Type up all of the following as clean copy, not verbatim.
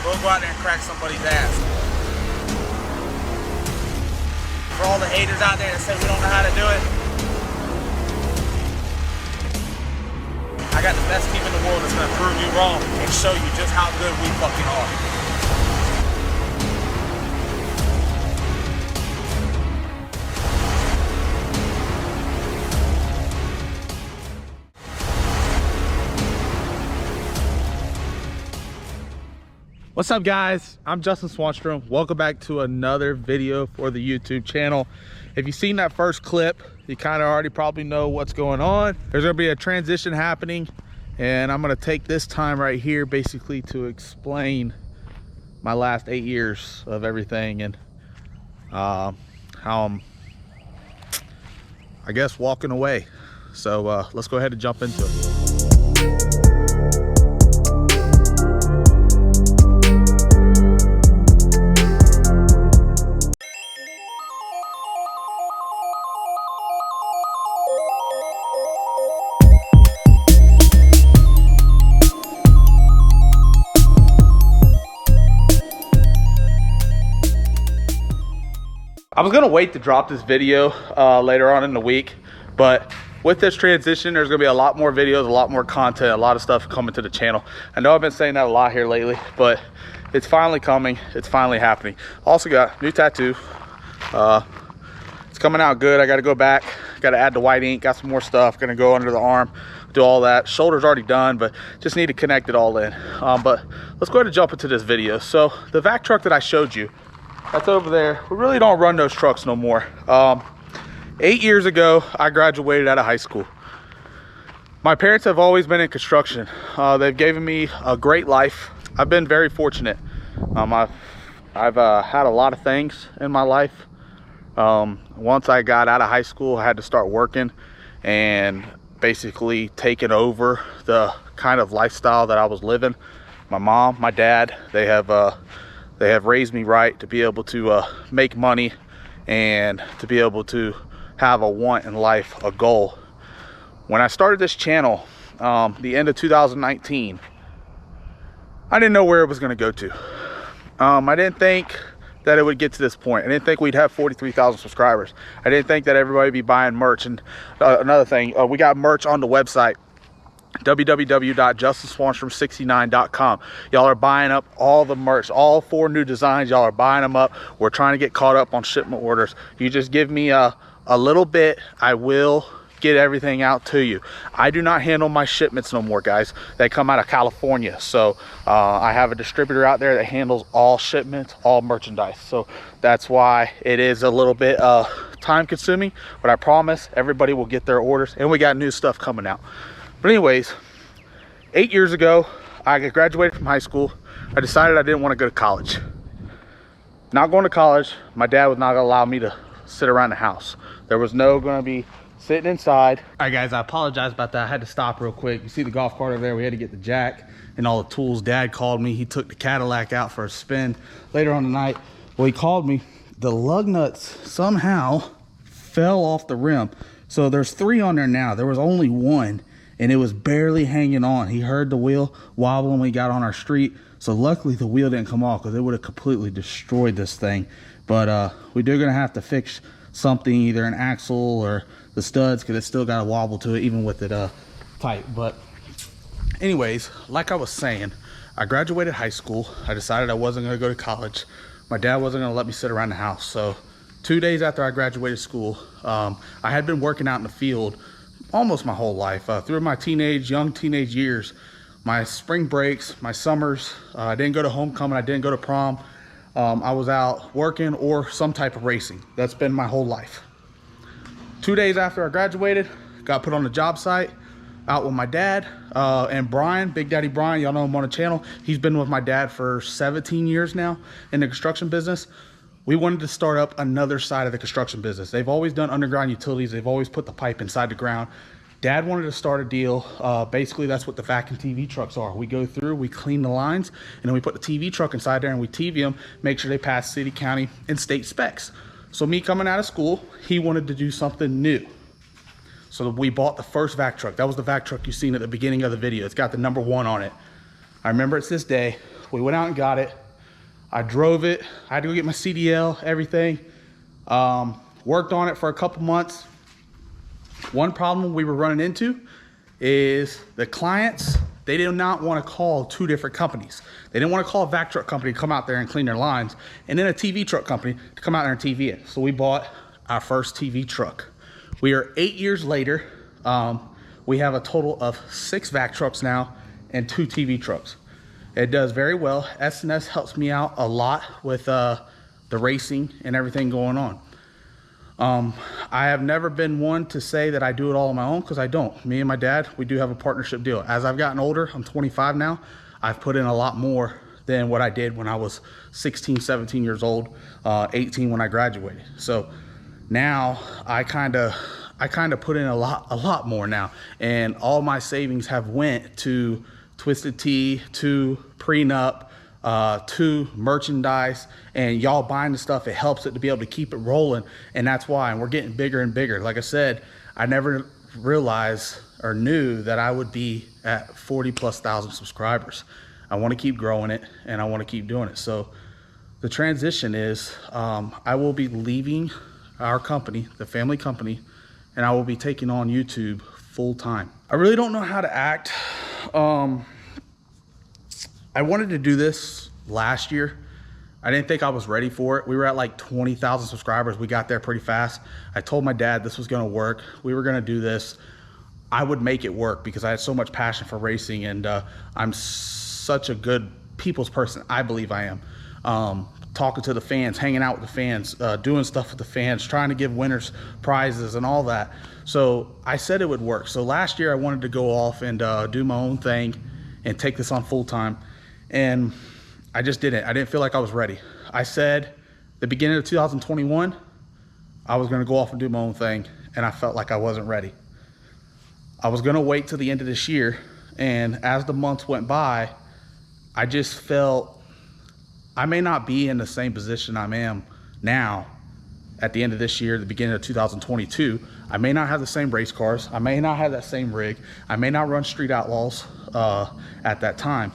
we'll go out there and crack somebody's ass. For all the haters out there that say we don't know how to do it, I got the best team in the world that's gonna prove you wrong and show you just how good we fucking are. What's up, guys? I'm Justin Swanstrom. Welcome back to another video for the YouTube channel. If you've seen that first clip, you kind of already probably know what's going on. There's gonna be a transition happening, and I'm gonna take this time right here basically to explain my last 8 years of everything and how I'm, I guess, walking away. So let's go ahead and jump into it. I was gonna wait to drop this video later on in the week, but with this transition, there's gonna be a lot more videos, a lot more content, a lot of stuff coming to the channel. I know I've been saying that a lot here lately, but it's finally coming. It's finally happening. Also got a new tattoo. It's coming out good. I gotta go back, gotta add the white ink, got some more stuff, gonna go under the arm, do all that. Shoulder's already done, but just need to connect it all in. But let's go ahead and jump into this video. So the vac truck that I showed you, that's over there. We really don't run those trucks no more. 8 years ago, I graduated out of high school. My parents have always been in construction. They've given me a great life. I've been very fortunate. I've had a lot of things in my life. Once I got out of high school, I had to start working and basically taking over the kind of lifestyle that I was living. My mom, my dad, they have raised me right to be able to make money and to be able to have a want in life, a goal. When I started this channel, the end of 2019, I didn't know where it was going to go to. I didn't think that it would get to this point. I didn't think we'd have 43,000 subscribers. I didn't think that everybody would be buying merch. And another thing, we got merch on the website, www.justinswanstrom69.com. Y'all are buying up all the merch, all 4 new designs. Y'all are buying them up. We're trying to get caught up on shipment orders. You just give me a little bit, I will get everything out to you. I do not handle my shipments no more, guys. They come out of California, so I have a distributor out there that handles all shipments, all merchandise. So that's why it is a little bit time consuming, but I promise everybody will get their orders, and we got new stuff coming out. But anyways, 8 years ago, I graduated from high school. I decided I didn't want to go to college. Not going to college, my dad was not going to allow me to sit around the house. There was no going to be sitting inside. All right, guys, I apologize about that. I had to stop real quick. You see the golf cart over there? We had to get the jack and all the tools. Dad called me. He took the Cadillac out for a spin later on the night. Well, he called me. The lug nuts somehow fell off the rim. So there's 3 on there now. There was only 1. And it was barely hanging on. He heard the wheel wobble when we got on our street. So luckily the wheel didn't come off, because it would have completely destroyed this thing. But we're gonna have to fix something, either an axle or the studs, because it's still got a wobble to it even with it tight. But anyways, like I was saying, I graduated high school. I decided I wasn't gonna go to college. My dad wasn't gonna let me sit around the house. So 2 days after I graduated school, I had been working out in the field almost my whole life. Through my young teenage years, my spring breaks, my summers, I didn't go to homecoming, I didn't go to prom. I was out working or some type of racing. That's been my whole life. 2 days after I graduated, got put on the job site, out with my dad and Brian, Big Daddy Brian. Y'all know him on the channel. He's been with my dad for 17 years now in the construction business. We wanted to start up another side of the construction business. They've always done underground utilities. They've always put the pipe inside the ground. Dad wanted to start a deal. Basically, that's what the vacuum TV trucks are. We go through, we clean the lines, and then we put the TV truck inside there and we TV them, make sure they pass city, county, and state specs. So me coming out of school, he wanted to do something new. So we bought the first vac truck. That was the vac truck you seen at the beginning of the video. It's got the number 1 on it. I remember it's this day. We went out and got it. I drove it. I had to go get my CDL, everything. Worked on it for a couple months. One problem we were running into is the clients, they did not want to call two different companies. They didn't want to call a vac truck company to come out there and clean their lines, and then a TV truck company to come out there and TV it. So we bought our first TV truck. We are 8 years later. We have a total of 6 vac trucks now and 2 TV trucks. It does very well. S&S helps me out a lot with the racing and everything going on. I have never been one to say that I do it all on my own, because I don't. Me and my dad, we do have a partnership deal. As I've gotten older, I'm 25 now, I've put in a lot more than what I did when I was 16, 17 years old, 18 when I graduated. So now I kind of put in a lot more now, and all my savings have went to Twisted Tea, to prenup, to merchandise, and y'all buying the stuff. It helps it to be able to keep it rolling, and that's why. And we're getting bigger and bigger. Like I said, I never realized or knew that I would be at 40,000+ subscribers. I want to keep growing it, and I want to keep doing it. So the transition is I will be leaving our company, the family company, and I will be taking on YouTube full time. I really don't know how to act. I wanted to do this last year. I didn't think I was ready for it. We were at like 20,000 subscribers. We got there pretty fast. I told my dad this was gonna work. We were gonna do this. I would make it work because I had so much passion for racing, and I'm such a good people's person. I believe I am. Talking to the fans, hanging out with the fans, doing stuff with the fans, trying to give winners prizes and all that. So I said it would work. So last year I wanted to go off and do my own thing and take this on full time. And I just didn't. I didn't feel like I was ready. I said the beginning of 2021, I was gonna go off and do my own thing, and I felt like I wasn't ready. I was gonna wait till the end of this year, and as the months went by, I just felt I may not be in the same position I am now at the end of this year, the beginning of 2022. I may not have the same race cars. I may not have that same rig. I may not run Street Outlaws at that time.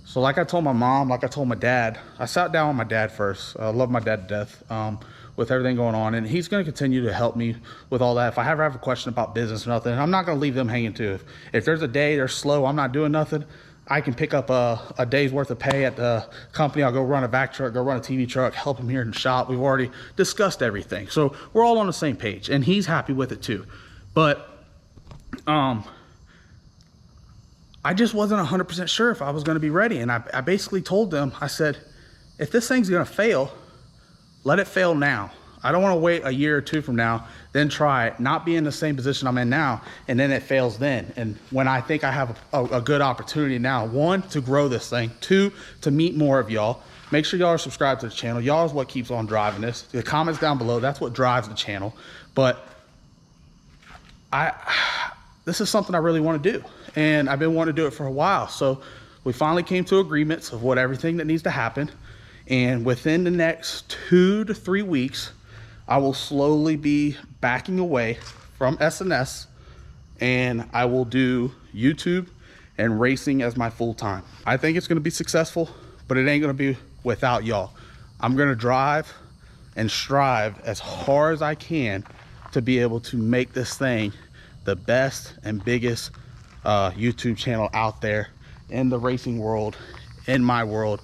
So like I told my mom, like I told my dad, I sat down with my dad first. I love my dad to death with everything going on, and he's gonna continue to help me with all that. If I ever have a question about business or nothing, I'm not gonna leave them hanging too. If there's a day they're slow, I'm not doing nothing, I can pick up a day's worth of pay at the company. I'll go run a vac truck, go run a TV truck, help him here in the shop. We've already discussed everything. So we're all on the same page, and he's happy with it too. But I just wasn't 100% sure if I was gonna be ready. And I basically told them, I said, if this thing's gonna fail, let it fail now. I don't wanna wait a year or two from now, then try it, not be in the same position I'm in now, and then it fails then. And when I think I have a good opportunity now, 1, to grow this thing, 2, to meet more of y'all. Make sure y'all are subscribed to the channel. Y'all is what keeps on driving this. The comments down below, that's what drives the channel. But this is something I really wanna do. And I've been wanting to do it for a while. So we finally came to agreements of what everything that needs to happen. And within the next 2 to 3 weeks, I will slowly be backing away from S&S, and I will do YouTube and racing as my full time. I think it's gonna be successful, but it ain't gonna be without y'all. I'm gonna drive and strive as hard as I can to be able to make this thing the best and biggest YouTube channel out there in the racing world, in my world.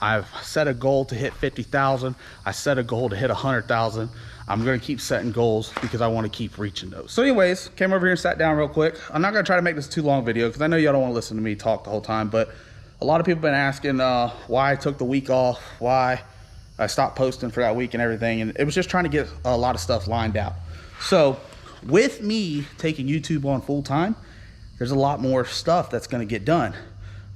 I've set a goal to hit 50,000. I set a goal to hit 100,000. I'm gonna keep setting goals because I wanna keep reaching those. So anyways, came over here and sat down real quick. I'm not gonna try to make this a too long video because I know y'all don't wanna listen to me talk the whole time, but a lot of people have been asking why I took the week off, why I stopped posting for that week and everything. And it was just trying to get a lot of stuff lined out. So with me taking YouTube on full time, there's a lot more stuff that's gonna get done.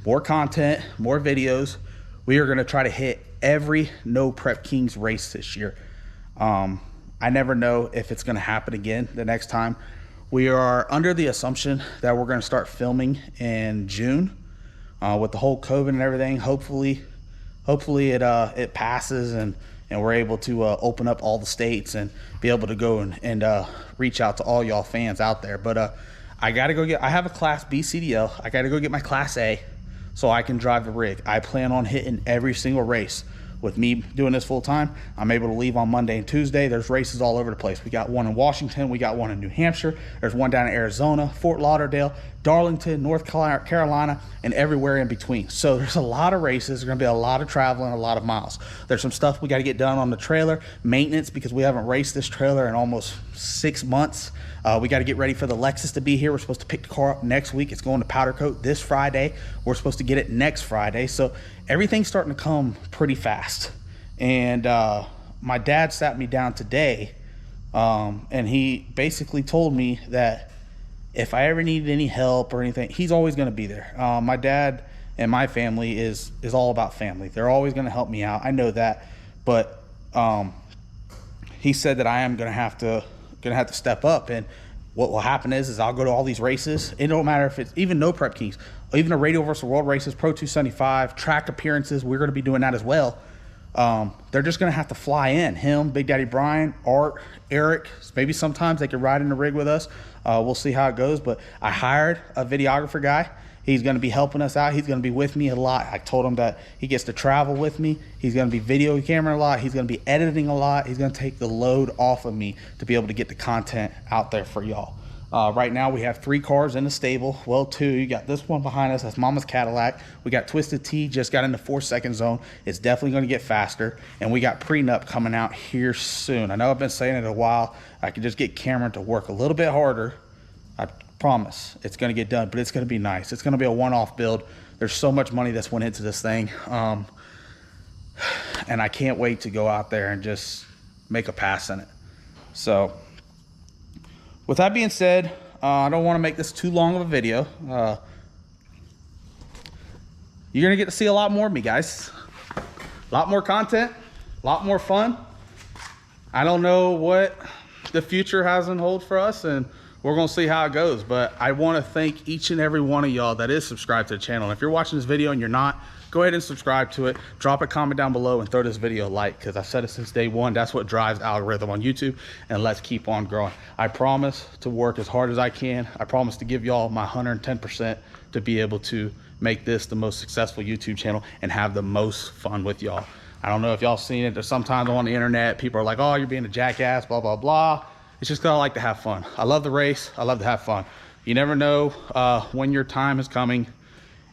More content, more videos. We are gonna try to hit every No Prep Kings race this year. I never know if it's gonna happen again the next time. We are under the assumption that we're gonna start filming in June with the whole COVID and everything. Hopefully it passes and we're able to open up all the states and be able to go and reach out to all y'all fans out there. But I have a Class B CDL. I gotta go get my Class A. so I can drive the rig. I plan on hitting every single race. With me doing this full time, I'm able to leave on Monday and Tuesday. There's races all over the place. We got one in Washington, we got one in New Hampshire, there's one down in Arizona, Fort Lauderdale, Darlington, North Carolina, and everywhere in between. So there's a lot of races. There's gonna be a lot of traveling, a lot of miles. There's some stuff we gotta get done on the trailer, maintenance, because we haven't raced this trailer in almost 6 months. We got to get ready for the Lexus to be here. We're supposed to pick the car up next week. It's going to powder coat this Friday. We're supposed to get it next Friday. So everything's starting to come pretty fast. And my dad sat me down today, and he basically told me that if I ever needed any help or anything, he's always going to be there. My dad and my family is all about family. They're always going to help me out. I know that, but he said that I am going to have to step up, and what will happen is I'll go to all these races. It don't matter if it's even no prep kings, even the Radio Versal World races, Pro 275, track appearances. We're going to be doing that as well. They're just going to have to fly in. Him, Big Daddy Brian, Art, Eric. Maybe sometimes they could ride in the rig with us. We'll see how it goes. But I hired a videographer guy. He's going to be helping us out. He's going to be with me a lot. I told him that he gets to travel with me. He's going to be video camera a lot. He's going to be editing a lot. He's going to take the load off of me to be able to get the content out there for y'all. Right now we have 3 cars in the stable. Well, 2. You got this one behind us. That's Mama's Cadillac. We got Twisted Tea, just got in the 4-second zone. It's definitely going to get faster. And we got Prenup coming out here soon. I know I've been saying it a while. I can just get Cameron to work a little bit harder. I promise it's going to get done, but it's going to be nice. It's going to be a one-off build. There's so much money that's went into this thing. And I can't wait to go out there and just make a pass in it. So with that being said, I don't want to make this too long of a video. You're going to get to see a lot more of me, guys. A lot more content, a lot more fun. I don't know what the future has in hold for us, and we're going to see how it goes. But I want to thank each and every one of y'all that is subscribed to the channel. And if you're watching this video and you're not, go ahead and subscribe to it. Drop a comment down below and throw this video a like, because I've said it since day one. That's what drives algorithm on YouTube, and let's keep on growing. I promise to work as hard as I can. I promise to give y'all my 110% to be able to make this the most successful YouTube channel and have the most fun with y'all. I don't know if y'all seen it. There's sometimes on the internet, people are like, oh, you're being a jackass, blah, blah, blah. It's just because I like to have fun. I love the race. I love to have fun. You never know when your time is coming.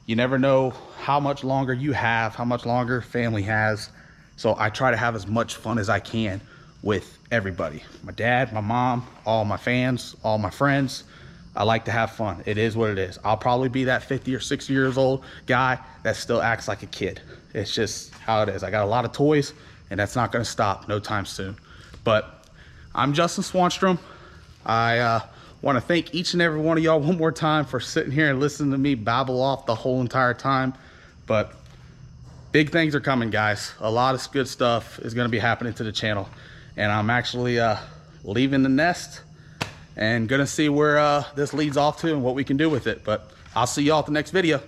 You never know how much longer you have, how much longer family has. So I try to have as much fun as I can with everybody. My dad, my mom, all my fans, all my friends. I like to have fun. It is what it is. I'll probably be that 50 or 60 years old guy that still acts like a kid. It's just how it is. I got a lot of toys, and that's not going to stop no time soon. But I'm Justin Swanstrom. I want to thank each and every one of y'all one more time for sitting here and listening to me babble off the whole entire time. But big things are coming, guys. A lot of good stuff is going to be happening to the channel. And I'm actually leaving the nest and going to see where this leads off to and what we can do with it. But I'll see y'all at the next video.